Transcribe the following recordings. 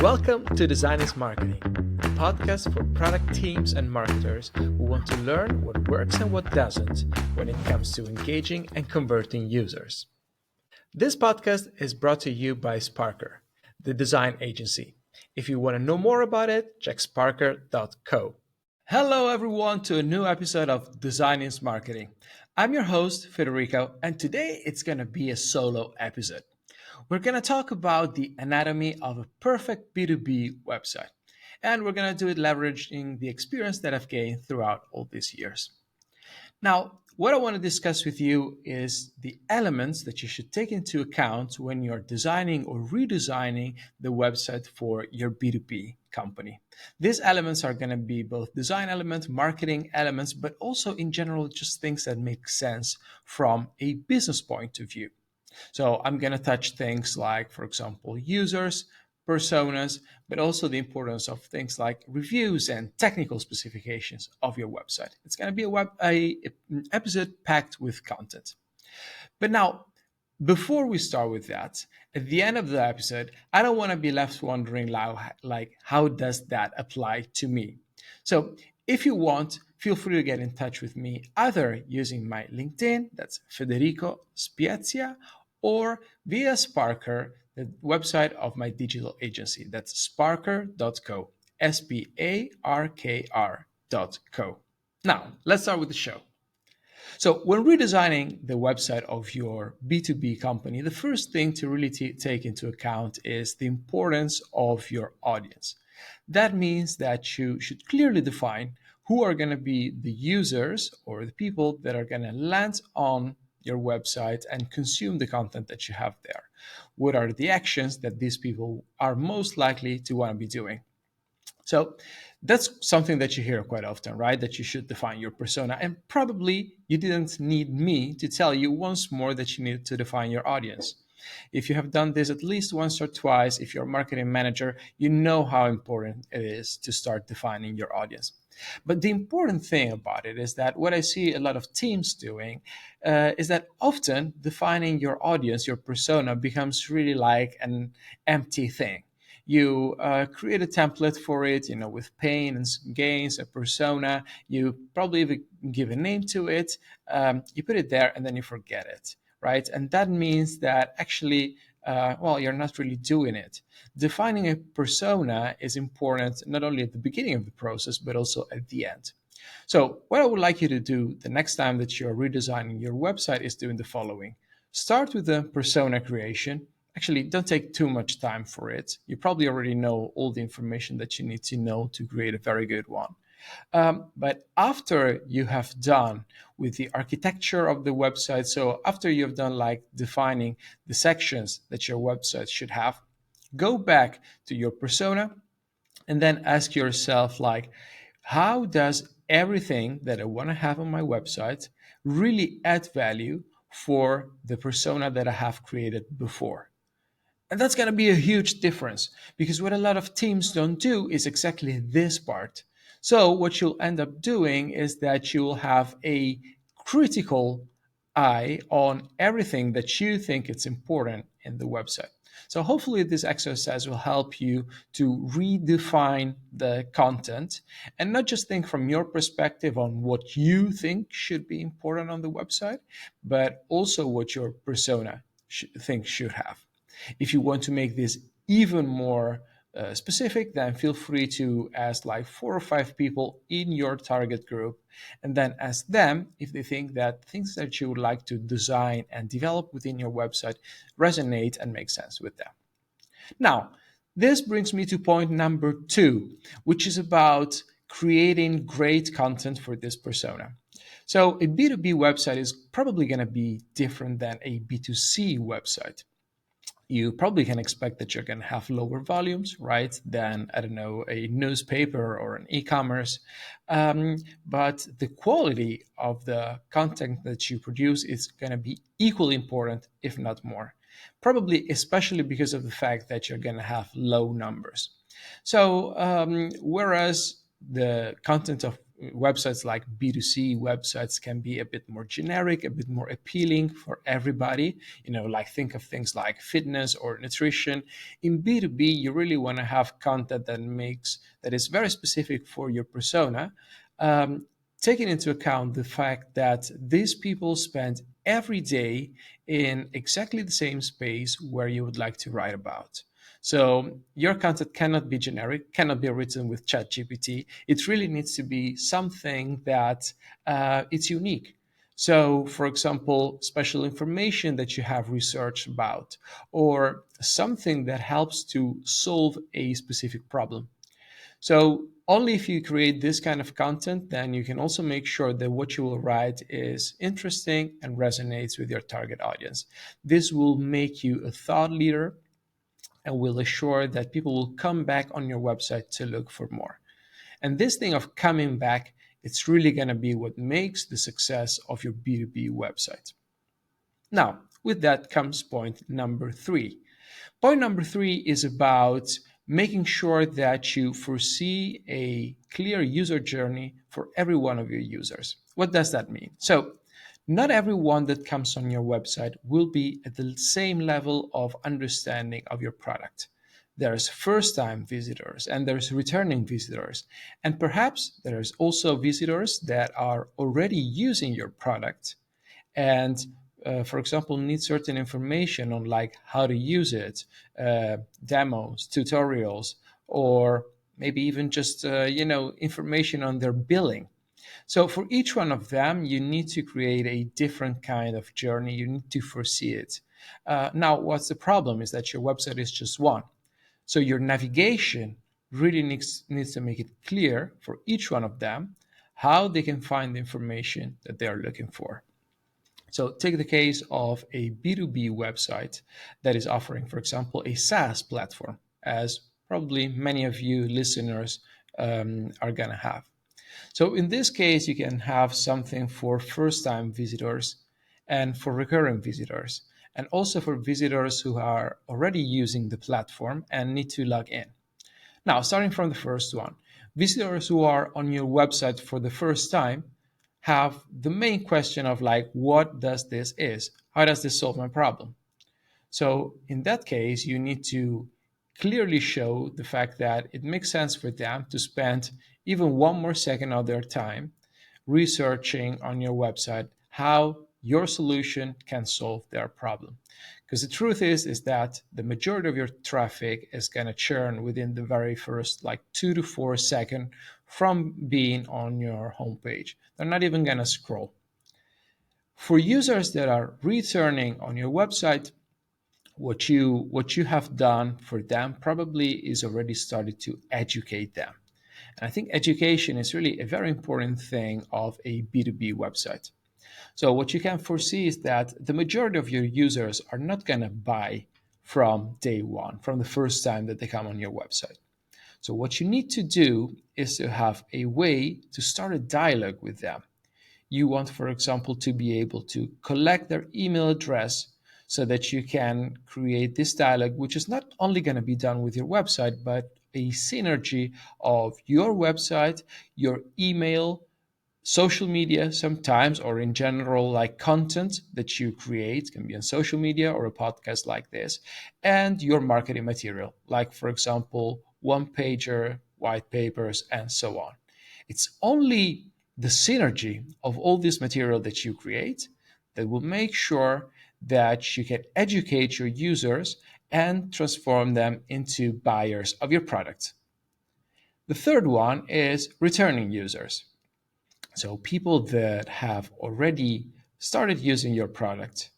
Welcome to Design is Marketing, a podcast for product teams and marketers who want to learn what works and what doesn't when it comes to engaging and converting users. This podcast is brought to you by Sparker, the design agency. If you want to know more about it, check sparker.co. Hello, everyone, to a new episode of Design is Marketing. I'm your host, Federico, and today it's going to be a solo episode. We're going to talk about the anatomy of a perfect B2B website, and we're going to do it leveraging the experience that I've gained throughout all these years. Now, what I want to discuss with you is the elements that you should take into account when you're designing or redesigning the website for your B2B company. These elements are going to be both design elements, marketing elements, but also in general, just things that make sense from a business point of view. So I'm going to touch things like, for example, users, personas, but also the importance of things like reviews and technical specifications of your website. It's going to be an episode packed with content. But now, before we start with that, at the end of the episode, I don't want to be left wondering like how does that apply to me? So if you want, feel free to get in touch with me either using my LinkedIn, that's Federico Spiezia, or via Sparker, the website of my digital agency. That's sparker.co, SPARKR.co. Now, let's start with the show. So when redesigning the website of your B2B company, the first thing to really take into account is the importance of your audience. That means that you should clearly define who are going to be the users or the people that are going to land on your website and consume the content that you have there. What are the actions that these people are most likely to want to be doing? So that's something that you hear quite often, right? That you should define your persona. And probably you didn't need me to tell you once more that you need to define your audience. If you have done this at least once or twice, if you're a marketing manager, you know how important it is to start defining your audience. But the important thing about it is that what I see a lot of teams doing is that often defining your audience, your persona, becomes really like an empty thing. You create a template for it, with pain and gains, a persona. You probably even give a name to it. You put it there and then you forget it, right? And that means that actually, you're not really doing it. Defining a persona is important not only at the beginning of the process, but also at the end. So what I would like you to do the next time that you're redesigning your website is doing the following. Start with the persona creation. Actually, don't take too much time for it. You probably already know all the information that you need to know to create a very good one. But after you have done with the architecture of the website, so after you've done like defining the sections that your website should have, go back to your persona and then ask yourself like, how does everything that I want to have on my website really add value for the persona that I have created before? And that's going to be a huge difference because what a lot of teams don't do is exactly this part. So what you'll end up doing is that you will have a critical eye on everything that you think is important in the website. So hopefully this exercise will help you to redefine the content and not just think from your perspective on what you think should be important on the website, but also what your persona thinks should have. If you want to make this even more specific, then feel free to ask like 4 or 5 people in your target group and then ask them if they think that things that you would like to design and develop within your website resonate and make sense with them. Now, this brings me to point number 2, which is about creating great content for this persona. So a B2B website is probably going to be different than a B2C website. You probably can expect that you're going to have lower volumes, right, than, I don't know, a newspaper or an e-commerce. But the quality of the content that you produce is going to be equally important, if not more. Probably especially because of the fact that you're going to have low numbers. So whereas the content of websites like B2C websites can be a bit more generic, a bit more appealing for everybody. Like think of things like fitness or nutrition. In B2B, you really want to have content that is very specific for your persona, taking into account the fact that these people spend every day in exactly the same space where you would like to write about. So your content cannot be generic, cannot be written with ChatGPT. It really needs to be something that it's unique. So, for example, special information that you have researched about, or something that helps to solve a specific problem. So only if you create this kind of content, then you can also make sure that what you will write is interesting and resonates with your target audience. This will make you a thought leader and will assure that people will come back on your website to look for more. And this thing of coming back, it's really going to be what makes the success of your B2B website. Now, with that comes point number 3. Point number 3 is about making sure that you foresee a clear user journey for every one of your users. What does that mean? So, not everyone that comes on your website will be at the same level of understanding of your product. There's first-time visitors and there's returning visitors. And perhaps there's also visitors that are already using your product and for example, need certain information on like how to use it, demos, tutorials, or maybe even just information on their billing. So for each one of them, you need to create a different kind of journey. You need to foresee it. Now, what's the problem is that your website is just one. So your navigation really needs to make it clear for each one of them how they can find the information that they are looking for. So take the case of a B2B website that is offering, for example, a SaaS platform, as probably many of you listeners are going to have. So in this case, you can have something for first-time visitors and for recurring visitors, and also for visitors who are already using the platform and need to log in. Now, starting from the first one, visitors who are on your website for the first time have the main question of like, what does this is? How does this solve my problem? So in that case, you need to clearly show the fact that it makes sense for them to spend even one more second of their time researching on your website how your solution can solve their problem. Because the truth is that the majority of your traffic is going to churn within the very first like 2 to 4 seconds from being on your homepage. They're not even going to scroll. For users that are returning on your website, what you have done for them probably is already started to educate them. And I think education is really a very important thing of a B2B website. So what you can foresee is that the majority of your users are not going to buy from day one, from the first time that they come on your website. So what you need to do is to have a way to start a dialogue with them. You want, for example, to be able to collect their email address so that you can create this dialogue, which is not only going to be done with your website, but a synergy of your website, your email, social media sometimes, or in general, like content that you create, can be on social media or a podcast like this, and your marketing material, like, for example, one pager, white papers, and so on. It's only the synergy of all this material that you create that will make sure that you can educate your users and transform them into buyers of your product. The third one is returning users. So people that have already started using your product.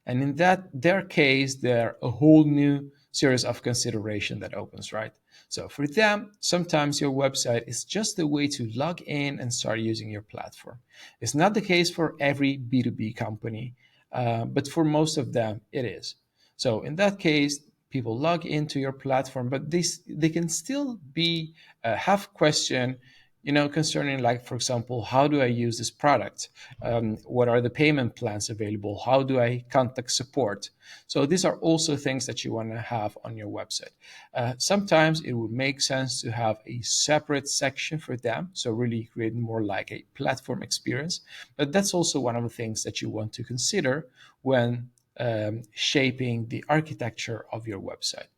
And in their case, there a whole new series of consideration that opens, right? So for them, sometimes your website is just a way to log in and start using your platform. It's not the case for every B2B company, but for most of them, it is. So in that case, people log into your platform, but they can still be have question concerning, like, for example, how do I use this product? What are the payment plans available? How do I contact support? So these are also things that you want to have on your website. Sometimes it would make sense to have a separate section for them, so really create more like a platform experience. But that's also one of the things that you want to consider when shaping the architecture of your website.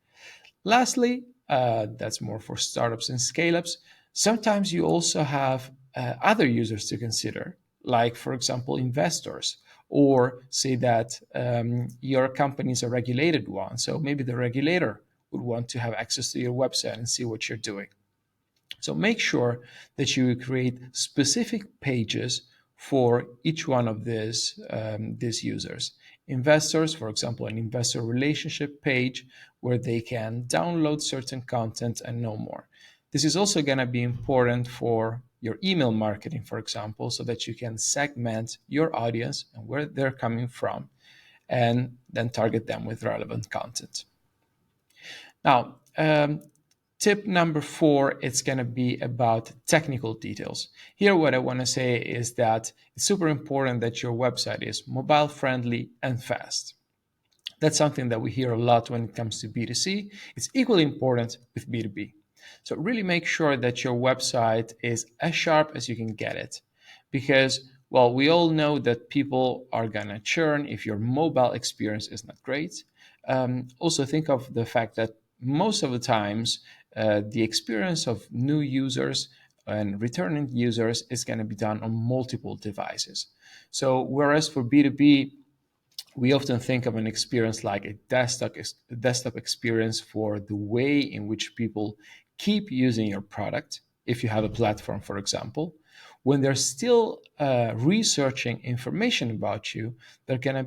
Lastly, that's more for startups and scale-ups. Sometimes you also have other users to consider, like, for example, investors, or say that your company is a regulated one. So maybe the regulator would want to have access to your website and see what you're doing. So make sure that you create specific pages for each one of these users. Investors, for example, an investor relationship page where they can download certain content and know more. This is also going to be important for your email marketing, for example, so that you can segment your audience and where they're coming from, and then target them with relevant content. Now, tip number 4, it's going to be about technical details. Here, what I want to say is that it's super important that your website is mobile friendly and fast. That's something that we hear a lot when it comes to B2C. It's equally important with B2B. So really make sure that your website is as sharp as you can get it, because, well, we all know that people are going to churn if your mobile experience is not great. Also think of the fact that most of the times the experience of new users and returning users is going to be done on multiple devices. So whereas for B2B, we often think of an experience like a desktop experience for the way in which people keep using your product. If you have a platform, for example, when they're still researching information about you, they're gonna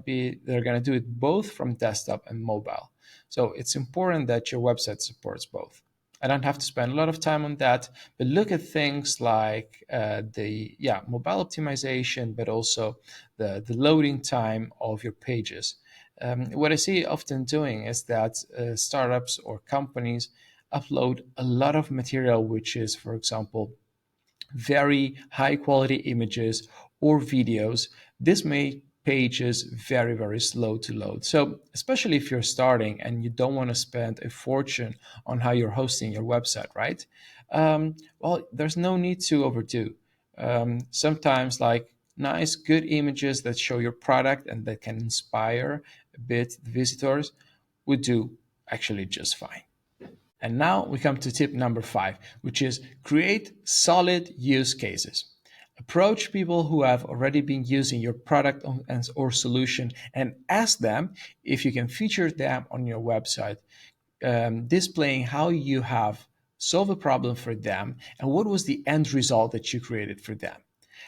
do it both from desktop and mobile. So it's important that your website supports both. I don't have to spend a lot of time on that, but look at things like the mobile optimization, but also the loading time of your pages. What I see often doing is that startups or companies upload a lot of material, which is, for example, very high quality images or videos. This may pages very, very slow to load. So especially if you're starting and you don't want to spend a fortune on how you're hosting your website, right? Well, there's no need to overdo. Sometimes, like, nice, good images that show your product and that can inspire a bit the visitors would do actually just fine. And now we come to tip number 5, which is create solid use cases. Approach people who have already been using your product or solution and ask them if you can feature them on your website, displaying how you have solved a problem for them and what was the end result that you created for them.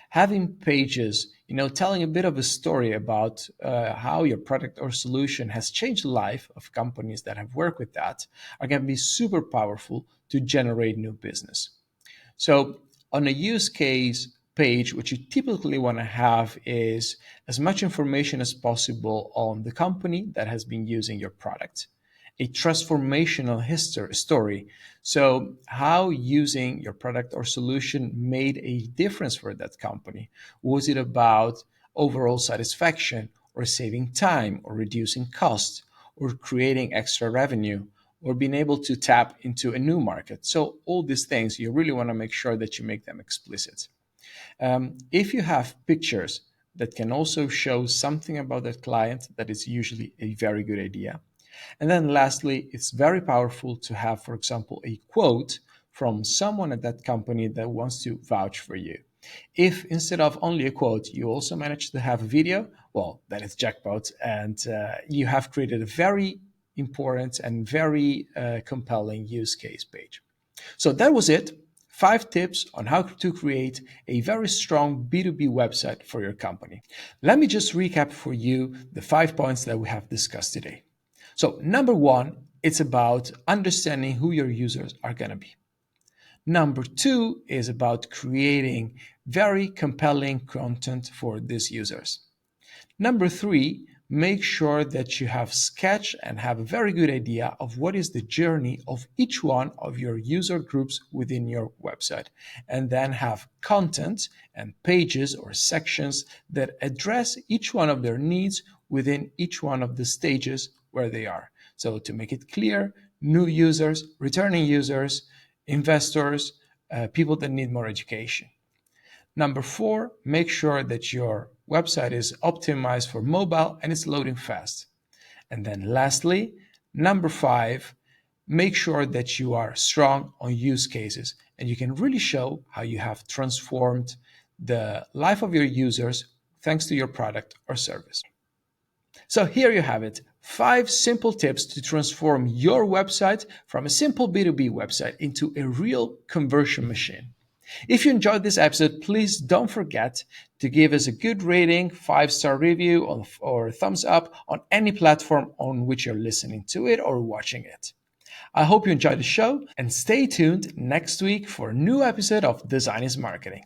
Having pages, telling a bit of a story about how your product or solution has changed the life of companies that have worked with that are going to be super powerful to generate new business. So on a use case page, what you typically want to have is as much information as possible on the company that has been using your product, a transformational story. So how using your product or solution made a difference for that company. Was it about overall satisfaction, or saving time, or reducing costs, or creating extra revenue, or being able to tap into a new market? So all these things, you really want to make sure that you make them explicit. If you have pictures that can also show something about that client, that is usually a very good idea. And then lastly, it's very powerful to have, for example, a quote from someone at that company that wants to vouch for you. If instead of only a quote, you also manage to have a video, well, that is jackpot, and you have created a very important and very compelling use case page. So that was it. 5 tips on how to create a very strong B2B website for your company. Let me just recap for you the 5 points that we have discussed today. So number 1, it's about understanding who your users are going to be. Number 2 is about creating very compelling content for these users. Number 3, make sure that you have sketched and have a very good idea of what is the journey of each one of your user groups within your website, and then have content and pages or sections that address each one of their needs within each one of the stages where they are. So to make it clear, new users, returning users, investors, people that need more education. Number 4, make sure that your website is optimized for mobile and it's loading fast. And then lastly, number 5, make sure that you are strong on use cases and you can really show how you have transformed the life of your users thanks to your product or service. So here you have it, 5 simple tips to transform your website from a simple B2B website into a real conversion machine. If you enjoyed this episode, please don't forget to give us a good rating, 5-star review, or thumbs up on any platform on which you're listening to it or watching it. I hope you enjoyed the show and stay tuned next week for a new episode of Design is Marketing.